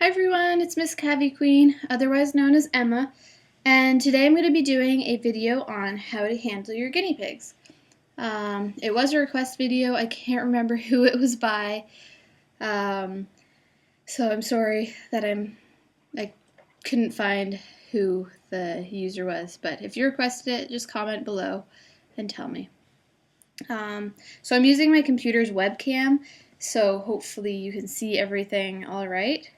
Hi everyone, it's Miss Cavi Queen, otherwise known as Emma, and today I'm going to be doing a video on how to handle your guinea pigs. It was a request video. I can't remember who it was by, so I'm sorry that I couldn't find who the user was, but if you requested it, just comment below and tell me. So I'm using my computer's webcam, so hopefully you can see everything all right.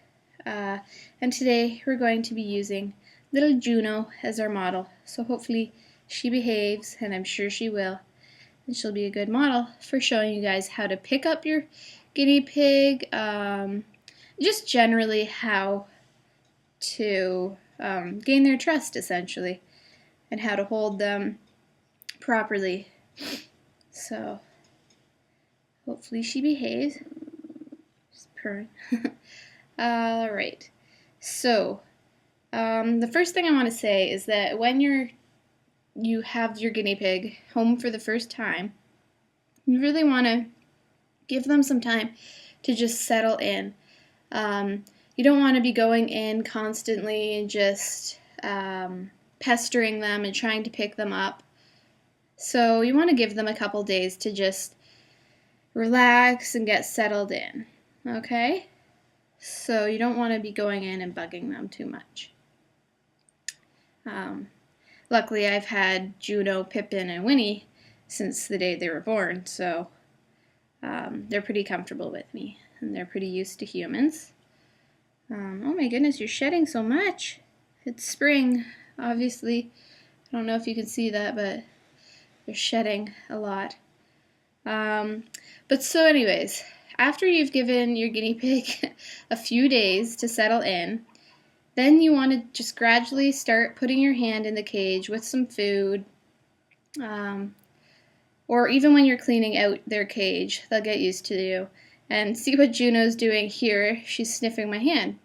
And today we're going to be using little Juno as our model, so hopefully she behaves, and I'm sure she will, and she'll be a good model for showing you guys how to pick up your guinea pig, just generally how to gain their trust essentially, and how to hold them properly. So hopefully she behaves. Just purring. Alright, so the first thing I want to say is that when you have your guinea pig home for the first time, you really want to give them some time to just settle in. You don't want to be going in constantly and just pestering them and trying to pick them up. So you want to give them a couple days to just relax and get settled in, okay? So you don't want to be going in and bugging them too much. Luckily, I've had Juno, Pippin, and Winnie since the day they were born, so they're pretty comfortable with me, and they're pretty used to humans. Oh my goodness, you're shedding so much. It's spring, obviously. I don't know if you can see that, but they're shedding a lot. But so anyways, after you've given your guinea pig a few days to settle in, then you want to just gradually start putting your hand in the cage with some food, or even when you're cleaning out their cage, they'll get used to you. And see what Juno's doing here, she's sniffing my hand.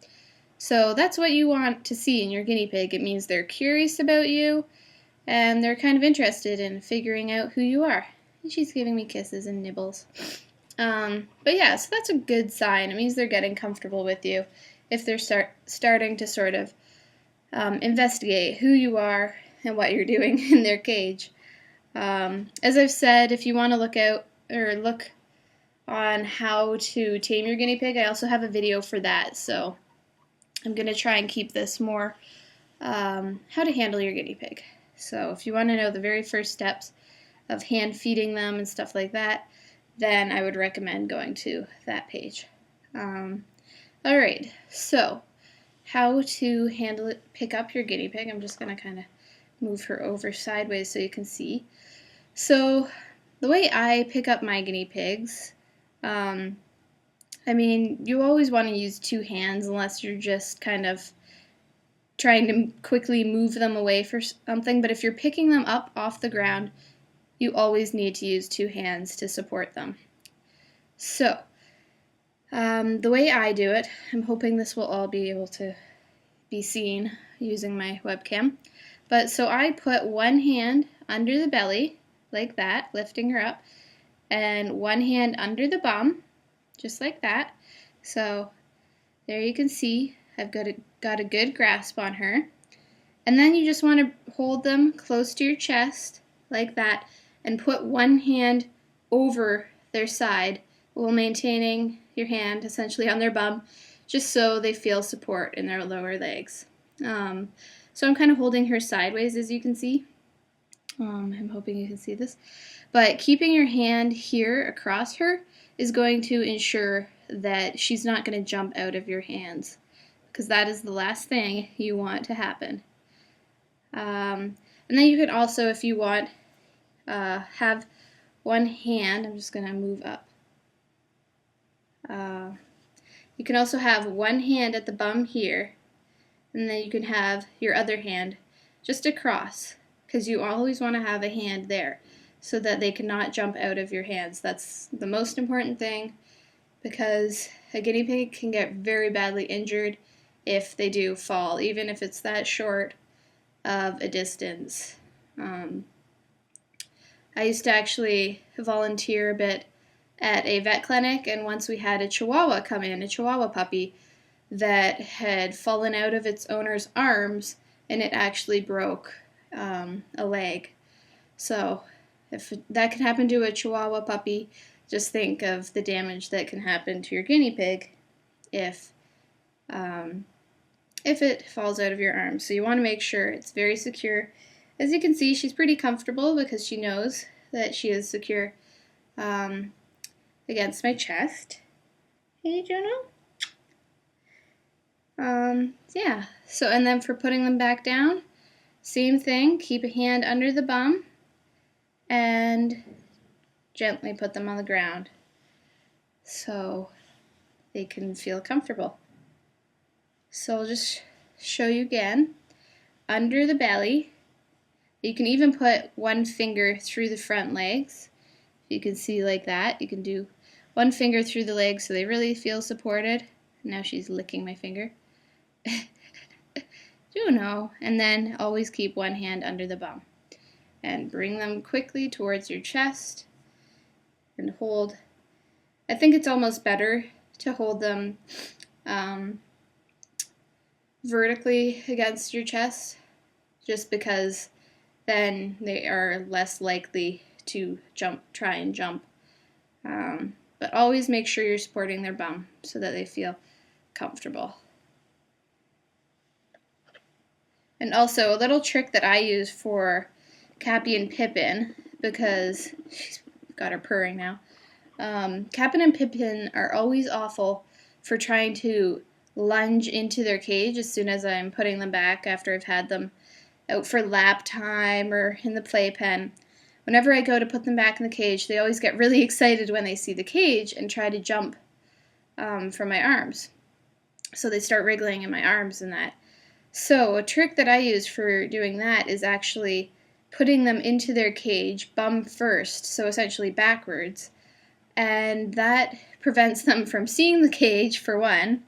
So that's what you want to see in your guinea pig. It means they're curious about you, and they're kind of interested in figuring out who you are. And she's giving me kisses and nibbles. But yeah, so that's a good sign. It means they're getting comfortable with you if they're starting to sort of investigate who you are and what you're doing in their cage. As I've said, if you want to look on how to tame your guinea pig, I also have a video for that, so I'm going to try and keep this more how to handle your guinea pig. So if you want to know the very first steps of hand feeding them and stuff like that, then I would recommend going to that page. Alright, so how to pick up your guinea pig. I'm just going to kind of move her over sideways so you can see. So the way I pick up my guinea pigs, I mean, you always want to use two hands unless you're just kind of trying to quickly move them away for something, but if you're picking them up off the ground, you always need to use two hands to support them. So, the way I do it, I'm hoping this will all be able to be seen using my webcam, but so I put one hand under the belly, like that, lifting her up, and one hand under the bum, just like that. So, there you can see, I've got a good grasp on her. And then you just want to hold them close to your chest, like that, and put one hand over their side while maintaining your hand essentially on their bum, just so they feel support in their lower legs. So I'm kind of holding her sideways, as you can see. I'm hoping you can see this. But keeping your hand here across her is going to ensure that she's not going to jump out of your hands, because that is the last thing you want to happen. And then you can also, if you want, have one hand, I'm just going to move up. You can also have one hand at the bum here, and then you can have your other hand just across, because you always want to have a hand there so that they cannot jump out of your hands. That's the most important thing, because a guinea pig can get very badly injured if they do fall, even if it's that short of a distance. I used to actually volunteer a bit at a vet clinic, and once we had a Chihuahua come in, a Chihuahua puppy, that had fallen out of its owner's arms, and it actually broke a leg. So if that can happen to a Chihuahua puppy, just think of the damage that can happen to your guinea pig if it falls out of your arms. So you want to make sure it's very secure. As you can see, she's pretty comfortable because she knows that she is secure against my chest. Hey, Juno? Yeah, so and then for putting them back down, same thing, keep a hand under the bum and gently put them on the ground so they can feel comfortable. So I'll just show you again. Under the belly, you can even put one finger through the front legs. You can see like that. You can do one finger through the legs so they really feel supported. Now she's licking my finger. Juno. And then always keep one hand under the bum. And bring them quickly towards your chest. And hold. I think it's almost better to hold them vertically against your chest, just because then they are less likely to try and jump. But always make sure you're supporting their bum so that they feel comfortable. And also, a little trick that I use for Cappy and Pippin, because she's got her purring now. Cap'n and Pippin are always awful for trying to lunge into their cage as soon as I'm putting them back after I've had them out for lap time or in the playpen. Whenever I go to put them back in the cage, they always get really excited when they see the cage and try to jump from my arms. So they start wriggling in my arms and that. So a trick that I use for doing that is actually putting them into their cage bum first, so essentially backwards, and that prevents them from seeing the cage for one,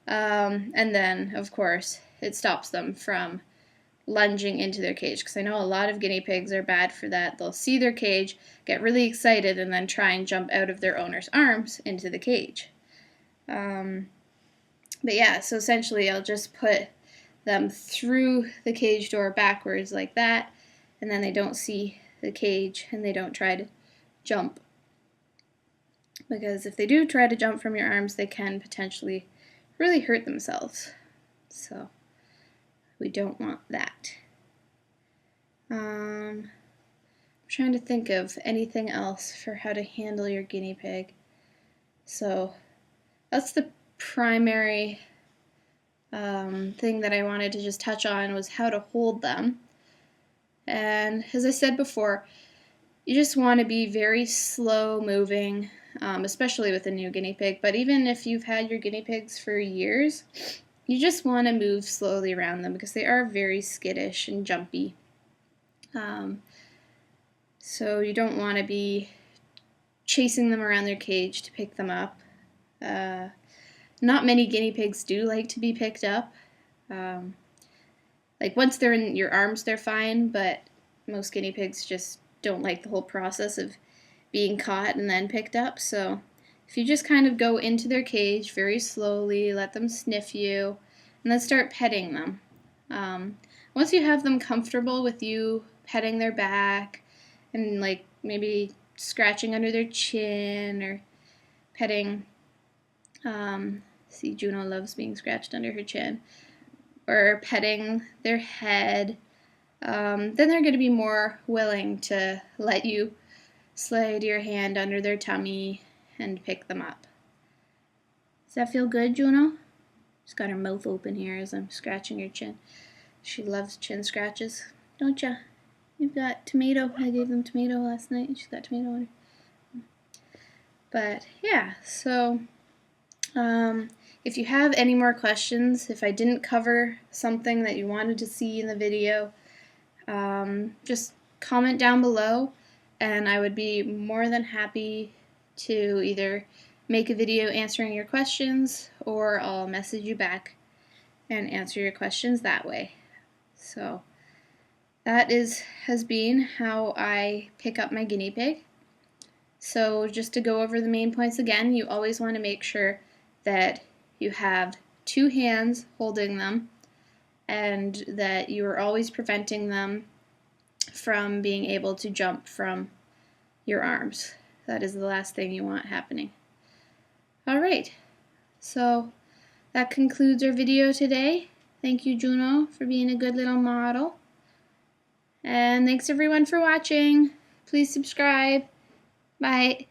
and then of course it stops them from lunging into their cage, because I know a lot of guinea pigs are bad for that. They'll see their cage, get really excited, and then try and jump out of their owner's arms into the cage. But yeah, so essentially I'll just put them through the cage door backwards like that, and then they don't see the cage and they don't try to jump. Because if they do try to jump from your arms, they can potentially really hurt themselves. So we don't want that. I'm trying to think of anything else for how to handle your guinea pig. So that's the primary thing that I wanted to just touch on, was how to hold them. And as I said before, you just want to be very slow moving, especially with a new guinea pig. But even if you've had your guinea pigs for years, you just want to move slowly around them because they are very skittish and jumpy. So you don't want to be chasing them around their cage to pick them up. Not many guinea pigs do like to be picked up. Like once they're in your arms, they're fine, but most guinea pigs just don't like the whole process of being caught and then picked up. So if you just kind of go into their cage very slowly, let them sniff you, and then start petting them. Once you have them comfortable with you petting their back and like maybe scratching under their chin or petting, see, Juno loves being scratched under her chin, or petting their head, then they're going to be more willing to let you slide your hand under their tummy and pick them up. Does that feel good, Juno? She's got her mouth open here as I'm scratching your chin. She loves chin scratches, don't ya? You've got tomato. I gave them tomato last night, and she's got tomato on her. But yeah, so if you have any more questions, if I didn't cover something that you wanted to see in the video, just comment down below, and I would be more than happy to either make a video answering your questions, or I'll message you back and answer your questions that way. So that has been how I pick up my guinea pig. So just to go over the main points again, you always want to make sure that you have 2 hands holding them, and that you are always preventing them from being able to jump from your arms. That is the last thing you want happening. Alright, so that concludes our video today. Thank you, Juno, for being a good little model. And thanks everyone for watching. Please subscribe. Bye.